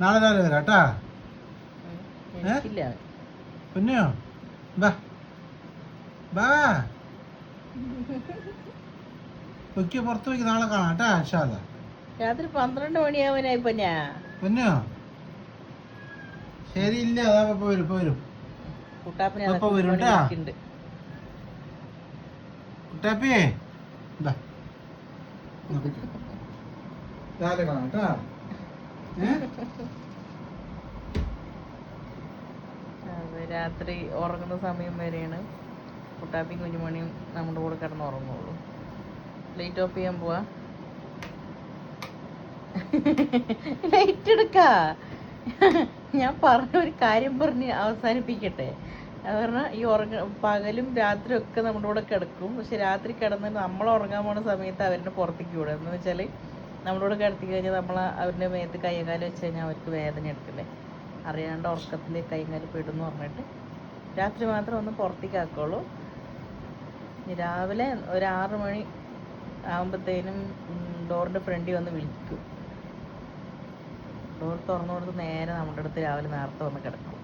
നാളെ രാവിലെ വരാം കേട്ടാ. പൊന്നോ ബാ ബാ പൊയ്ക്ക് പുറത്ത് പോയിക്ക് നാളെ കാണാം കേട്ടാ. ഇൻഷാല്ലാ രാത്രി 12 മണിയാവാനായി പൊന്നോ. ശരി ഇല്ല അതാ ഇപ്പൊ വരും വരും കേട്ടാ. കുട്ടാപ്പിയേ രാവിലെ കാണാം കേട്ടാ. രാത്രി ഉറങ്ങുന്ന സമയം വരെയാണ് കുട്ടാപ്പിയും കുഞ്ഞുമണിയും നമ്മുടെ കൂടെ കിടന്ന് ഉറങ്ങുള്ളൂ. ലൈറ്റ് ഓഫ് ചെയ്യാൻ പോവാ. ലൈറ്റ് എടുക്ക. ഞാൻ പറഞ്ഞ ഒരു കാര്യം പറഞ്ഞ് അവസാനിപ്പിക്കട്ടെ. അത് പറഞ്ഞാൽ ഈ പകലും രാത്രിയും ഒക്കെ നമ്മുടെ കൂടെ കിടക്കും. പക്ഷെ രാത്രി കിടന്ന് നമ്മൾ ഉറങ്ങാൻ പോണ സമയത്ത് അവരുടെ പുറത്തേക്ക് വിടുക. എന്ന് വെച്ചാൽ നമ്മുടെ കൂടെ കിടത്തി കഴിഞ്ഞാൽ നമ്മൾ അവരുടെ മേത്ത് കൈകാലം വെച്ച് കഴിഞ്ഞാൽ അവർക്ക് വേദന എടുക്കില്ലേ. അറിയാണ്ട് ഉറക്കത്തിൽ കൈകാലം പെടുന്നു പറഞ്ഞിട്ട് രാത്രി മാത്രം ഒന്ന് പുറത്തേക്ക് ആക്കുള്ളൂ. രാവിലെ ഒരു 6 മണി ആകുമ്പോഴത്തേനും ഡോറിൻ്റെ ഫ്രണ്ടിൽ വന്ന് വിളിക്കും. ഡോർ തുറന്നു കൊടുത്ത് നേരെ നമ്മുടെ അടുത്ത് രാവിലെ നേരത്തെ വന്ന് കിടക്കും.